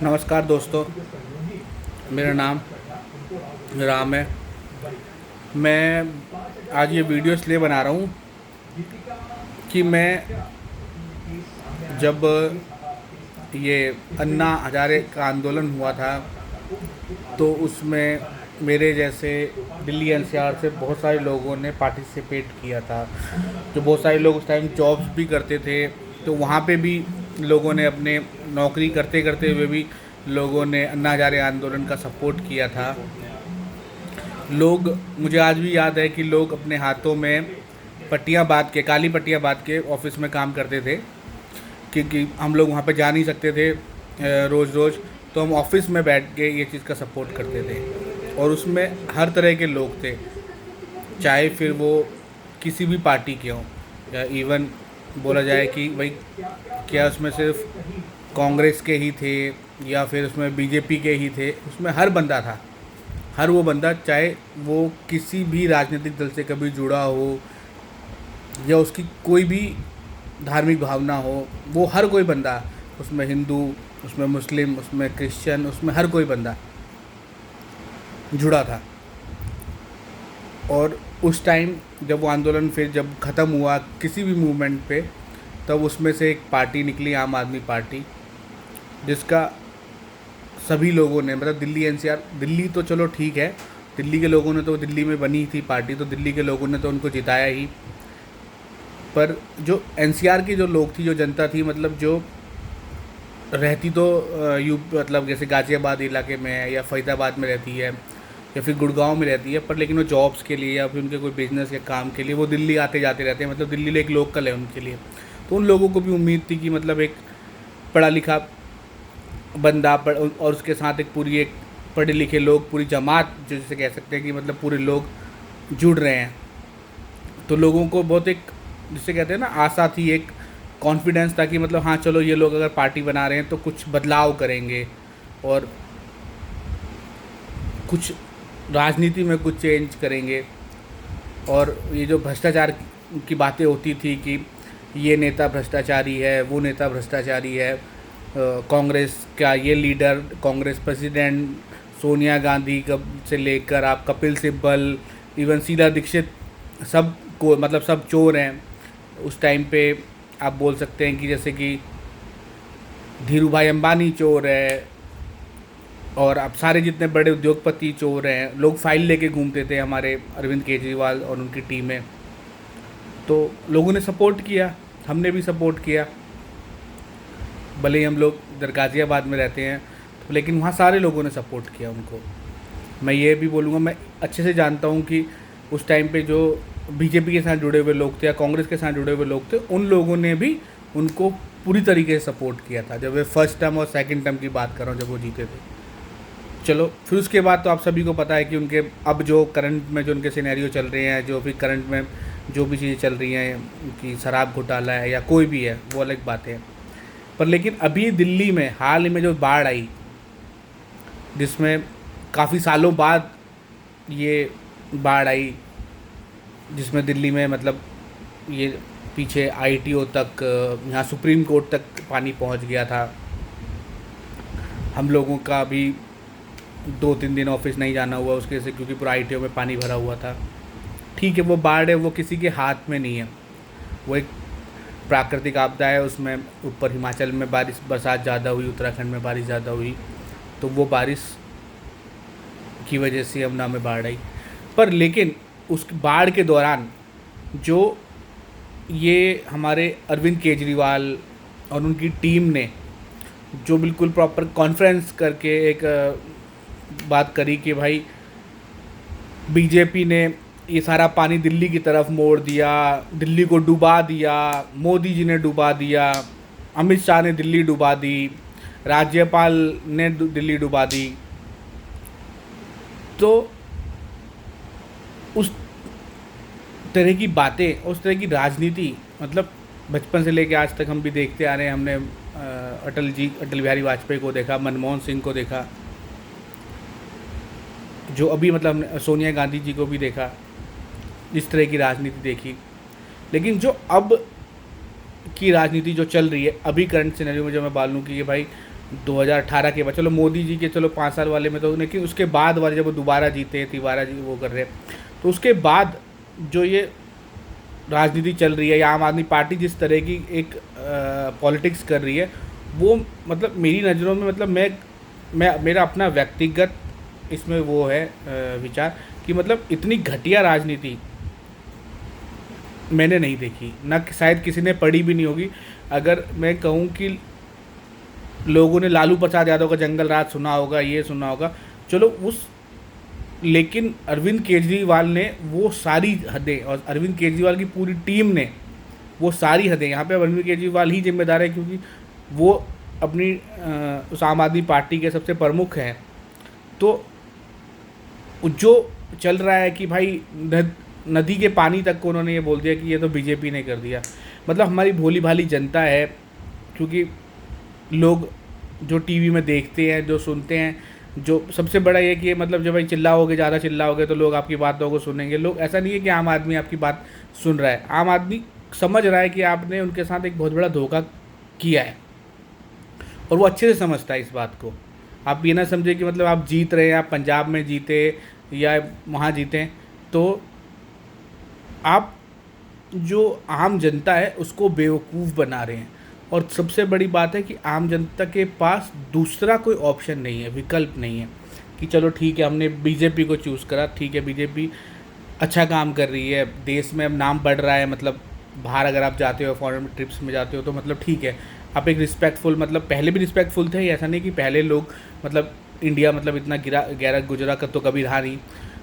नमस्कार दोस्तों, मेरा नाम राम है। मैं आज ये वीडियो इसलिए बना रहा हूँ कि मैं जब ये अन्ना हजारे का आंदोलन हुआ था तो उसमें मेरे जैसे दिल्ली एनसीआर से बहुत सारे लोगों ने पार्टिसिपेट किया था। जो बहुत सारे लोग उस टाइम जॉब्स भी करते थे, तो वहाँ पे भी लोगों ने अपने नौकरी करते करते हुए भी लोगों ने अन्ना हजारे आंदोलन का सपोर्ट किया था। लोग, मुझे आज भी याद है कि लोग अपने हाथों में पट्टियाँ बांध के, काली पट्टियाँ बांध के ऑफिस में काम करते थे, क्योंकि हम लोग वहाँ पे जा नहीं सकते थे रोज़ रोज़। तो हम ऑफिस में बैठ के ये चीज़ का सपोर्ट करते थे और उसमें हर तरह के लोग थे, चाहे फिर वो किसी भी पार्टी के हों, या इवन बोला जाए कि भाई क्या उसमें सिर्फ कांग्रेस के ही थे या फिर उसमें बीजेपी के ही थे। उसमें हर बंदा था, हर वो बंदा, चाहे वो किसी भी राजनीतिक दल से कभी जुड़ा हो या उसकी कोई भी धार्मिक भावना हो, वो हर कोई बंदा, उसमें हिंदू, उसमें मुस्लिम, उसमें क्रिश्चियन, उसमें हर कोई बंदा जुड़ा था। और उस टाइम जब वो आंदोलन फिर जब ख़त्म हुआ किसी भी मूवमेंट पे, तब उसमें से एक पार्टी निकली, आम आदमी पार्टी, जिसका सभी लोगों ने, मतलब दिल्ली एनसीआर, दिल्ली तो चलो ठीक है, दिल्ली के लोगों ने तो, दिल्ली में बनी थी पार्टी तो दिल्ली के लोगों ने तो उनको जिताया ही, पर जो एनसीआर की जो लोग थी, जो जनता थी, मतलब जो रहती तो मतलब जैसे गाज़ियाबाद इलाके में है या फरीदाबाद में रहती है या फिर गुड़गांव में रहती है, पर लेकिन वो जॉब्स के लिए या फिर उनके कोई बिज़नेस या काम के लिए वो दिल्ली आते जाते रहते हैं, मतलब दिल्ली एक लोकल है उनके लिए। तो उन लोगों को भी उम्मीद थी कि मतलब एक पढ़ा लिखा बंदा और उसके साथ एक पूरी, एक पढ़े लिखे लोग, पूरी जमात जो जिसे कह सकते हैं कि मतलब पूरे लोग जुड़ रहे हैं, तो लोगों को बहुत एक, जिसे कहते हैं ना, आशा थी, एक कॉन्फिडेंस था कि मतलब हाँ चलो, ये लोग अगर पार्टी बना रहे हैं तो कुछ बदलाव करेंगे और कुछ राजनीति में कुछ चेंज करेंगे। और ये जो भ्रष्टाचार की बातें होती थी कि ये नेता भ्रष्टाचारी है, वो नेता भ्रष्टाचारी है, कांग्रेस का ये लीडर, कांग्रेस प्रेसिडेंट सोनिया गांधी कब से लेकर आप कपिल सिब्बल, इवन शीला दीक्षित, सब को मतलब सब चोर हैं। उस टाइम पे आप बोल सकते हैं कि जैसे कि धीरू भाई अंबानी चोर है और अब सारे जितने बड़े उद्योगपति चोर हैं। लोग फाइल लेके घूमते थे हमारे अरविंद केजरीवाल और उनकी टीमें। तो लोगों ने सपोर्ट किया, हमने भी सपोर्ट किया, भले ही हम लोग इधर गाज़ियाबाद में रहते हैं, तो लेकिन वहाँ सारे लोगों ने सपोर्ट किया उनको। मैं ये भी बोलूँगा, मैं अच्छे से जानता हूँ कि उस टाइम पे जो बीजेपी के साथ जुड़े हुए लोग थे या कांग्रेस के साथ जुड़े हुए लोग थे, उन लोगों ने भी उनको पूरी तरीके से सपोर्ट किया था, जब वे फर्स्ट टर्म और सेकंड टर्म की बात कर रहा हूँ, जब वो जीते थे। चलो फिर उसके बाद तो आप सभी को पता है कि उनके अब जो करंट में जो उनके सिनेरियो चल रहे हैं, जो भी करंट में जो भी चीज़ें चल रही हैं कि शराब घोटाला है या कोई भी है, वो अलग बात है। पर लेकिन अभी दिल्ली में हाल ही में जो बाढ़ आई, जिसमें काफ़ी सालों बाद ये बाढ़ आई, जिसमें दिल्ली में मतलब ये पीछे आईटीओ तक, यहाँ सुप्रीम कोर्ट तक पानी पहुँच गया था। हम लोगों का भी 2-3 दिन ऑफिस नहीं जाना हुआ उसके से, क्योंकि पूरा आईटीओ में पानी भरा हुआ था। ठीक है, वो बाढ़ है, वो किसी के हाथ में नहीं है, वो एक प्राकृतिक आपदा है। उसमें ऊपर हिमाचल में बारिश, बरसात ज़्यादा हुई, उत्तराखंड में बारिश ज़्यादा हुई, तो वो बारिश की वजह से यमुना में बाढ़ आई। पर लेकिन उस बाढ़ के दौरान जो ये हमारे अरविंद केजरीवाल और उनकी टीम ने जो बिल्कुल प्रॉपर कॉन्फ्रेंस करके एक बात करी कि भाई बीजेपी ने ये सारा पानी दिल्ली की तरफ मोड़ दिया, दिल्ली को डुबा दिया, मोदी जी ने डुबा दिया, अमित शाह ने दिल्ली डुबा दी, राज्यपाल ने दिल्ली डुबा दी। तो उस तरह की बातें, उस तरह की राजनीति, मतलब बचपन से लेकर आज तक हम भी देखते आ रहे हैं। हमने अटल बिहारी वाजपेयी को देखा, मनमोहन सिंह को देखा, जो अभी मतलब हमने सोनिया गांधी जी को भी देखा, इस तरह की राजनीति देखी। लेकिन जो अब की राजनीति जो चल रही है अभी करंट सिनेरियो में, जो मैं बोलूँ कि ये भाई 2018 के बाद, चलो मोदी जी के चलो 5 साल वाले में तो, लेकिन उसके बाद वाले जब वो दोबारा जीते, तिवारा जी वो कर रहे हैं, तो उसके बाद जो ये राजनीति चल रही है या आम आदमी पार्टी जिस तरह की एक पॉलिटिक्स कर रही है, वो मतलब मेरी नज़रों में, मतलब मैं मेरा अपना व्यक्तिगत इसमें वो है विचार कि मतलब इतनी घटिया राजनीति मैंने नहीं देखी, ना शायद किसी ने पढ़ी भी नहीं होगी। अगर मैं कहूँ कि लोगों ने लालू प्रसाद यादव का जंगल राज सुना होगा, ये सुना होगा, चलो उस, लेकिन अरविंद केजरीवाल ने वो सारी हदें, और अरविंद केजरीवाल की पूरी टीम ने वो सारी हदें, यहाँ पे अरविंद केजरीवाल ही जिम्मेदार है क्योंकि वो अपनी उस आम आदमी पार्टी के सबसे प्रमुख हैं। तो जो चल रहा है कि भाई नदी के पानी तक को उन्होंने ये बोल दिया कि ये तो बीजेपी ने कर दिया। मतलब हमारी भोली भाली जनता है, क्योंकि लोग जो टीवी में देखते हैं, जो सुनते हैं, जो सबसे बड़ा ये कि मतलब जब भाई चिल्लाओगे, ज़्यादा चिल्लाओगे तो लोग आपकी बातों को सुनेंगे। लोग, ऐसा नहीं है कि आम आदमी आपकी बात सुन रहा है, आम आदमी समझ रहा है कि आपने उनके साथ एक बहुत बड़ा धोखा किया है, और वो अच्छे से समझता है इस बात को। आप ये ना समझे कि मतलब आप जीत रहे हैं, आप पंजाब में जीते या वहाँ जीते, तो आप जो आम जनता है उसको बेवकूफ़ बना रहे हैं। और सबसे बड़ी बात है कि आम जनता के पास दूसरा कोई ऑप्शन नहीं है, विकल्प नहीं है कि चलो ठीक है हमने बीजेपी को चूज़ करा, ठीक है बीजेपी अच्छा काम कर रही है, देश में अब नाम बढ़ रहा है, मतलब बाहर अगर आप जाते हो, फॉरेन ट्रिप्स में जाते हो, तो मतलब ठीक है आप एक रिस्पेक्टफुल, मतलब पहले भी रिस्पेक्टफुल थे, ऐसा नहीं कि पहले लोग मतलब इंडिया मतलब इतना गहरा गुजरा का तो कभी रहा नहीं,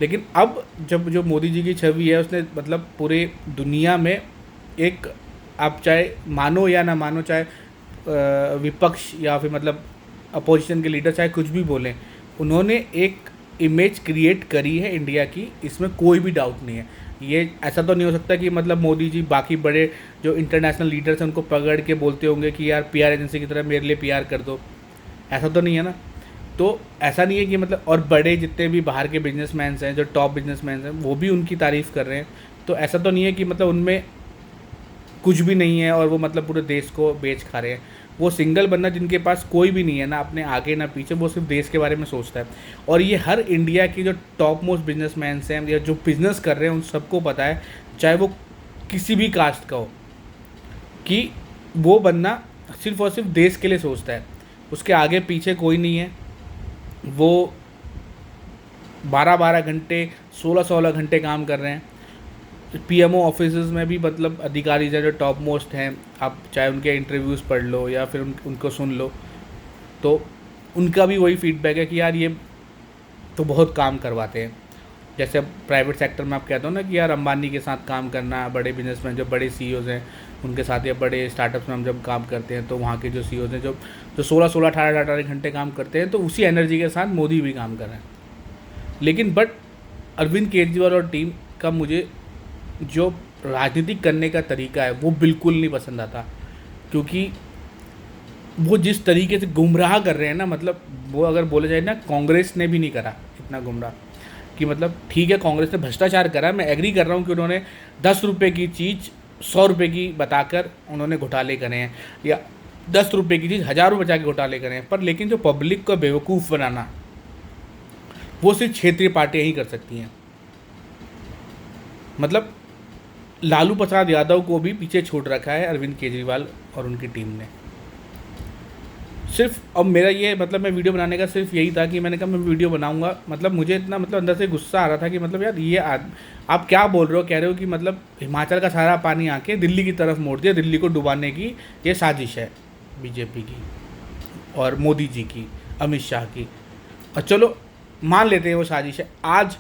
लेकिन अब जब जो मोदी जी की छवि है उसने मतलब पूरे दुनिया में एक, आप चाहे मानो या ना मानो, चाहे विपक्ष या फिर मतलब अपोजिशन के लीडर चाहे कुछ भी बोलें, उन्होंने एक इमेज क्रिएट करी है इंडिया की, इसमें कोई भी डाउट नहीं है। ये ऐसा तो नहीं हो सकता कि मतलब मोदी जी बाकी बड़े जो इंटरनेशनल लीडर्स हैं उनको पकड़ के बोलते होंगे कि यार पीआर एजेंसी की तरह मेरे लिए पीआर कर दो, ऐसा तो नहीं है ना। तो ऐसा नहीं है कि मतलब, और बड़े जितने भी बाहर के बिजनेसमैन हैं, जो टॉप बिजनेसमैन हैं, वो भी उनकी तारीफ़ कर रहे हैं। तो ऐसा तो नहीं है कि मतलब उनमें कुछ भी नहीं है और वो मतलब पूरे देश को बेच खा रहे हैं। वो सिंगल बंदा जिनके पास कोई भी नहीं है, ना अपने आगे ना पीछे, वो सिर्फ देश के बारे में सोचता है। और ये हर इंडिया की जो टॉप मोस्ट बिजनेसमैन हैं या जो बिज़नेस कर रहे हैं उन सबको पता है, चाहे वो किसी भी कास्ट का हो, कि वो बंदा सिर्फ और सिर्फ देश के लिए सोचता है, उसके आगे पीछे कोई नहीं है। वो 12-12 घंटे, 16-16 घंटे काम कर रहे हैं। पीएमओ ऑफिसेज में भी मतलब अधिकारी जो टॉप मोस्ट हैं, आप चाहे उनके इंटरव्यूज़ पढ़ लो या फिर उनको सुन लो, तो उनका भी वही फीडबैक है कि यार ये तो बहुत काम करवाते हैं। जैसे प्राइवेट सेक्टर में आप कहते हो ना कि यार अंबानी के साथ काम करना, बड़े बिजनेसमैन जो बड़े सीईओज़ हैं उनके साथ, या बड़े स्टार्टअप्स में हम जब काम करते हैं तो वहाँ के जो सीईओज़ हैं जो 16-16, 18-18 घंटे काम करते हैं, तो उसी एनर्जी के साथ मोदी भी काम कर रहे हैं। लेकिन बट अरविंद केजरीवाल और टीम का मुझे जो राजनीति करने का तरीका है वो बिल्कुल नहीं पसंद आता, क्योंकि वो जिस तरीके से गुमराह कर रहे हैं ना, मतलब वो अगर बोला जाए ना, कांग्रेस ने भी नहीं करा इतना गुमराह, कि मतलब ठीक है कांग्रेस ने भ्रष्टाचार करा, मैं एग्री कर रहा हूँ कि उन्होंने 10 रुपये की चीज़ 100 रुपये की बताकर उन्होंने घोटाले करे हैं, या 10 रुपये की चीज़ 1000 रुपये जाके घोटाले करे हैं, पर लेकिन जो पब्लिक को बेवकूफ़ बनाना, वो सिर्फ क्षेत्रीय पार्टियाँ ही कर सकती हैं। मतलब लालू प्रसाद यादव को भी पीछे छोड़ रखा है अरविंद केजरीवाल और उनकी टीम ने। सिर्फ अब मेरा ये मतलब, मैं वीडियो बनाने का सिर्फ यही था कि मैंने कहा मैं वीडियो बनाऊंगा, मतलब मुझे इतना मतलब अंदर से गुस्सा आ रहा था कि मतलब यार ये आप क्या बोल रहे हो, कह रहे हो कि मतलब हिमाचल का सारा पानी आके दिल्ली की तरफ मोड़ दिया, दिल्ली को डुबाने की ये साजिश है बीजेपी की और मोदी जी की, अमित शाह की। और चलो मान लेते हैं वो साजिश है। आज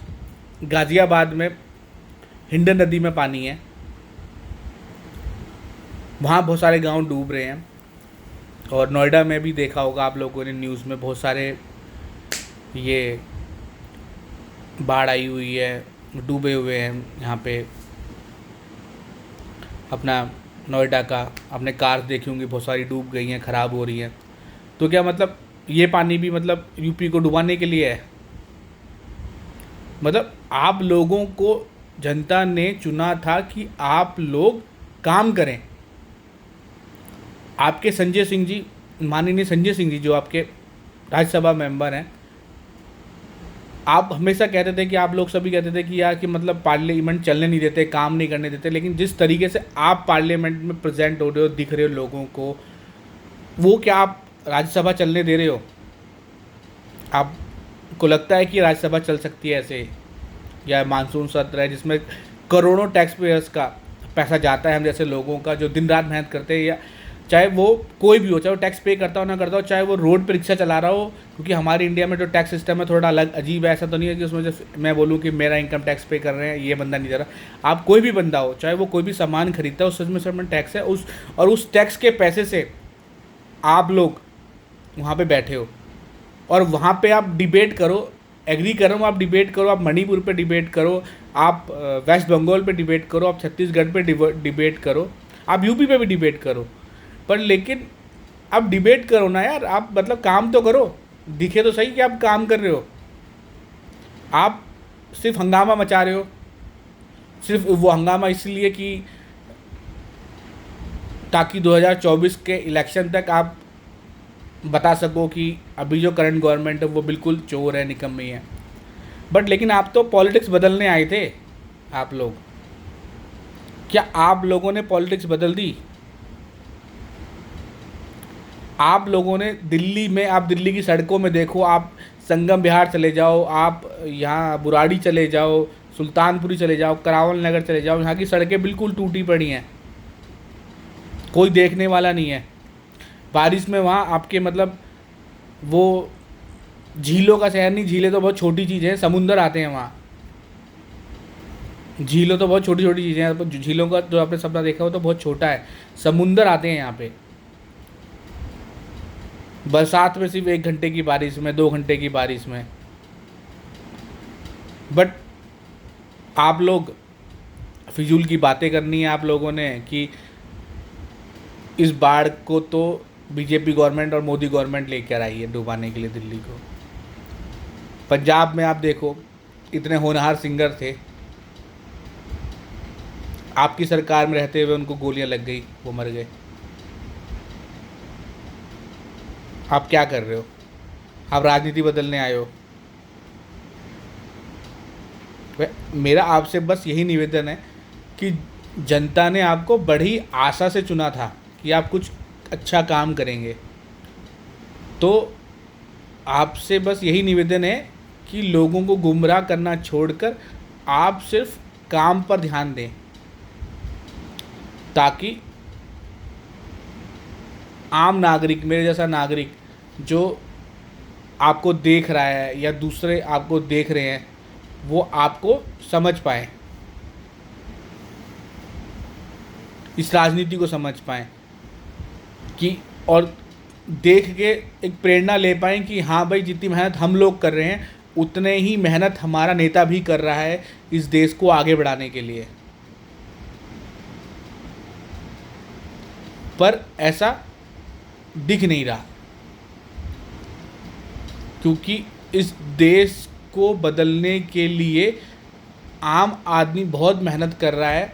गाज़ियाबाद में हिंडन नदी में पानी है, वहाँ बहुत सारे गांव डूब रहे हैं, और नोएडा में भी देखा होगा आप लोगों ने न्यूज़ में, बहुत सारे ये बाढ़ आई हुई है, डूबे हुए हैं यहाँ पे। अपना नोएडा का आपने कार देखी होंगी, बहुत सारी डूब गई हैं, ख़राब हो रही हैं। तो क्या मतलब ये पानी भी मतलब यूपी को डुबाने के लिए है? मतलब आप लोगों को जनता ने चुना था कि आप लोग काम करें। आपके संजय सिंह जी माननीय संजय सिंह जी जो आपके राज्यसभा मेंबर हैं, आप हमेशा कहते थे कि आप लोग सभी कहते थे कि यार कि मतलब पार्लियामेंट चलने नहीं देते, काम नहीं करने देते, लेकिन जिस तरीके से आप पार्लियामेंट में प्रेजेंट हो रहे हो, दिख रहे हो लोगों को, वो क्या आप राज्यसभा चलने दे रहे हो? आपको लगता है कि राज्यसभा चल सकती है ऐसे? या मानसून सत्र है जिसमें करोड़ों टैक्स पेयर्स का पैसा जाता है, हम जैसे लोगों का जो दिन रात मेहनत करते हैं, या चाहे वो कोई भी हो, चाहे वो टैक्स पे करता हो ना करता हो, चाहे वो रोड पर रिक्शा चला रहा हो, क्योंकि हमारे इंडिया में जो टैक्स सिस्टम है थोड़ा अलग अजीब है। ऐसा तो नहीं है कि उसमें से मैं बोलूँ कि मेरा इनकम टैक्स पे कर रहे हैं, ये बंदा नहीं दे रहा। आप कोई भी बंदा हो, चाहे वो कोई भी सामान खरीदता है, उस सच में टैक्स है, उस टैक्स के पैसे से आप लोग वहाँ पे बैठे हो और वहाँ पे आप डिबेट करो। एग्री कर रहा हूँ, आप डिबेट करो, आप मणिपुर पे डिबेट करो, आप वेस्ट बंगाल पे डिबेट करो, आप छत्तीसगढ़ पे डिबेट करो, आप यूपी पे भी डिबेट करो, पर लेकिन आप डिबेट करो ना यार, आप मतलब काम तो करो, दिखे तो सही कि आप काम कर रहे हो। आप सिर्फ हंगामा मचा रहे हो, सिर्फ वो हंगामा इसलिए कि ताकि 2024 के इलेक्शन तक आप बता सको कि अभी जो करंट गवर्नमेंट है वो बिल्कुल चोर है, निकम्मी है। बट लेकिन आप तो पॉलिटिक्स बदलने आए थे। आप लोग, क्या आप लोगों ने पॉलिटिक्स बदल दी? आप लोगों ने दिल्ली में, आप दिल्ली की सड़कों में देखो, आप संगम विहार चले जाओ, आप यहाँ बुराड़ी चले जाओ, सुल्तानपुरी चले जाओ, करावल नगर चले जाओ, यहाँ की सड़कें बिल्कुल टूटी पड़ी हैं, कोई देखने वाला नहीं है। बारिश में वहाँ आपके मतलब वो झीलों का शहर नहीं, झीलें तो बहुत छोटी चीज़ें हैं, समुंदर आते हैं वहाँ। झीलों तो बहुत छोटी छोटी चीज़ें हैं, झीलों का जो आपने सपना देखा हो तो बहुत छोटा है, समुंदर आते हैं यहाँ पे। बरसात में सिर्फ 1 घंटे की बारिश में, 2 घंटे की बारिश में। बट आप लोग फिजूल की बातें करनी है आप लोगों ने कि इस बाढ़ को तो बीजेपी गवर्नमेंट और मोदी गवर्नमेंट लेकर आई है डुबाने के लिए दिल्ली को। पंजाब में आप देखो, इतने होनहार सिंगर थे, आपकी सरकार में रहते हुए उनको गोलियां लग गई, वो मर गए। आप क्या कर रहे हो? आप राजनीति बदलने आए हो। मेरा आपसे बस यही निवेदन है कि जनता ने आपको बड़ी आशा से चुना था कि आप कुछ अच्छा काम करेंगे, तो आपसे बस यही निवेदन है कि लोगों को गुमराह करना छोड़कर आप सिर्फ काम पर ध्यान दें, ताकि आम नागरिक, मेरे जैसा नागरिक जो आपको देख रहा है या दूसरे आपको देख रहे हैं, वो आपको समझ पाए, इस राजनीति को समझ पाएँ कि, और देख के एक प्रेरणा ले पाएँ कि हाँ भाई, जितनी मेहनत हम लोग कर रहे हैं उतने ही मेहनत हमारा नेता भी कर रहा है इस देश को आगे बढ़ाने के लिए। पर ऐसा दिख नहीं रहा, क्योंकि इस देश को बदलने के लिए आम आदमी बहुत मेहनत कर रहा है,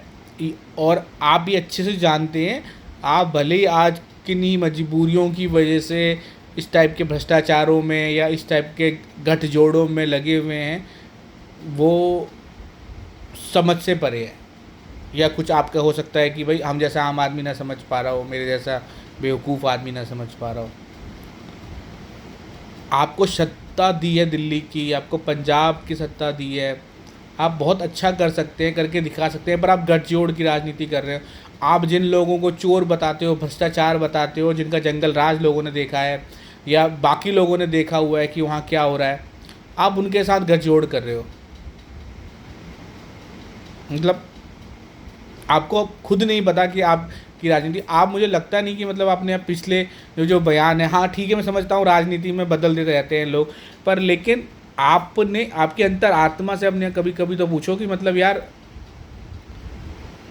और आप भी अच्छे से जानते हैं। आप भले ही आज किन्हीं मजबूरियों की वजह से इस टाइप के भ्रष्टाचारों में या इस टाइप के गठजोड़ों में लगे हुए हैं, वो समझ से परे है। या कुछ आपका हो सकता है कि भाई हम जैसा आम आदमी ना समझ पा रहा हो, मेरे जैसा बेवकूफ़ आदमी ना समझ पा रहा हो। आपको सत्ता दी है दिल्ली की, आपको पंजाब की सत्ता दी है, आप बहुत अच्छा कर सकते हैं, करके दिखा सकते हैं, पर आप गठजोड़ की राजनीति कर रहे हो। आप जिन लोगों को चोर बताते हो, भ्रष्टाचार बताते हो, जिनका जंगल राज लोगों ने देखा है या बाकी लोगों ने देखा हुआ है कि वहाँ क्या हो रहा है, आप उनके साथ गठजोड़ कर रहे हो। मतलब आपको खुद नहीं पता कि आप की राजनीति, आप, मुझे लगता नहीं कि मतलब आपने पिछले जो बयान है, हाँ ठीक है मैं समझता हूँ राजनीति में बदल देते रहते हैं लोग, पर लेकिन आपने आपके अंतर आत्मा से अपने कभी कभी तो पूछो कि मतलब यार,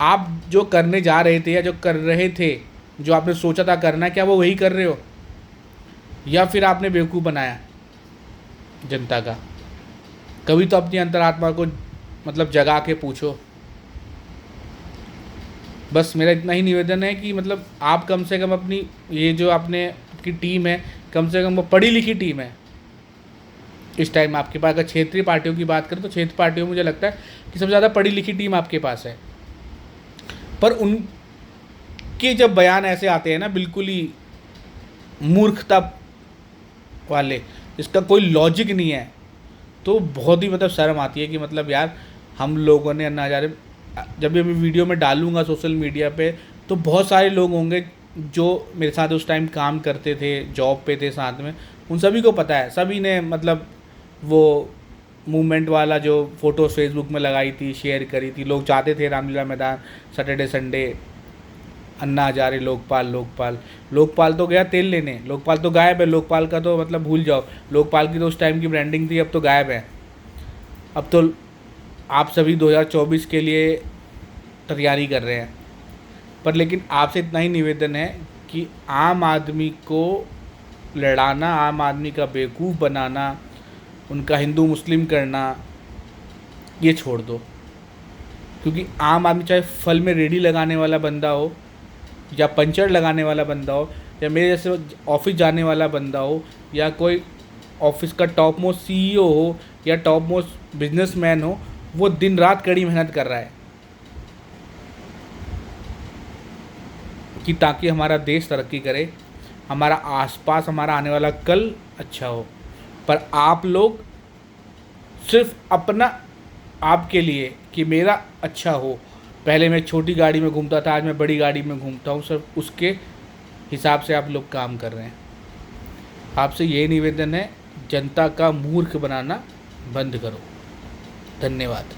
आप जो करने जा रहे थे या जो कर रहे थे, जो आपने सोचा था करना, क्या वो वही कर रहे हो, या फिर आपने बेवकूफ़ बनाया जनता का? कभी तो अपनी अंतरात्मा को मतलब जगा के पूछो। बस मेरा इतना ही निवेदन है कि मतलब आप कम से कम अपनी ये जो आपने की टीम है, कम से कम वो पढ़ी लिखी टीम है इस टाइम आपके पास। अगर क्षेत्रीय पार्टियों की बात करें तो क्षेत्रीय पार्टियों में मुझे लगता है कि सबसे ज़्यादा पढ़ी लिखी टीम आपके पास है, पर उनके जब बयान ऐसे आते हैं ना बिल्कुल ही मूर्खता वाले, इसका कोई लॉजिक नहीं है, तो बहुत ही मतलब शर्म आती है कि मतलब यार हम लोगों ने अन्ना हज़ारे, जब भी मैं वीडियो में डालूंगा सोशल मीडिया पे तो बहुत सारे लोग होंगे जो मेरे साथ उस टाइम काम करते थे, जॉब पे थे साथ में, उन सभी को पता है, सभी ने मतलब वो मूवमेंट वाला जो फ़ोटो फेसबुक में लगाई थी, शेयर करी थी, लोग जाते थे रामलीला मैदान सैटरडे संडे, अन्ना हज़ारे लोकपाल लोकपाल। लोकपाल तो गया तेल लेने, लोकपाल तो गायब है, लोकपाल का तो मतलब भूल जाओ, लोकपाल की तो उस टाइम की ब्रांडिंग थी, अब तो गायब है। अब तो आप सभी 2024 के लिए तैयारी कर रहे हैं, पर लेकिन आपसे इतना ही निवेदन है कि आम आदमी को लड़ाना, आम आदमी का बेवकूफ़ बनाना, उनका हिंदू मुस्लिम करना, ये छोड़ दो। क्योंकि आम आदमी चाहे फल में रेडी लगाने वाला बंदा हो, या पंचर लगाने वाला बंदा हो, या मेरे जैसे ऑफिस जाने वाला बंदा हो, या कोई ऑफिस का टॉप मोस्ट CEO हो, या टॉप मोस्ट बिजनेसमैन हो, वो दिन रात कड़ी मेहनत कर रहा है कि ताकि हमारा देश तरक्की करे, हमारा आसपास, हमारा आने वाला कल अच्छा हो। पर आप लोग सिर्फ अपना, आपके लिए कि मेरा अच्छा हो, पहले मैं छोटी गाड़ी में घूमता था, आज मैं बड़ी गाड़ी में घूमता हूँ, सिर्फ उसके हिसाब से आप लोग काम कर रहे हैं। आपसे यही निवेदन है, जनता का मूर्ख बनाना बंद करो। धन्यवाद।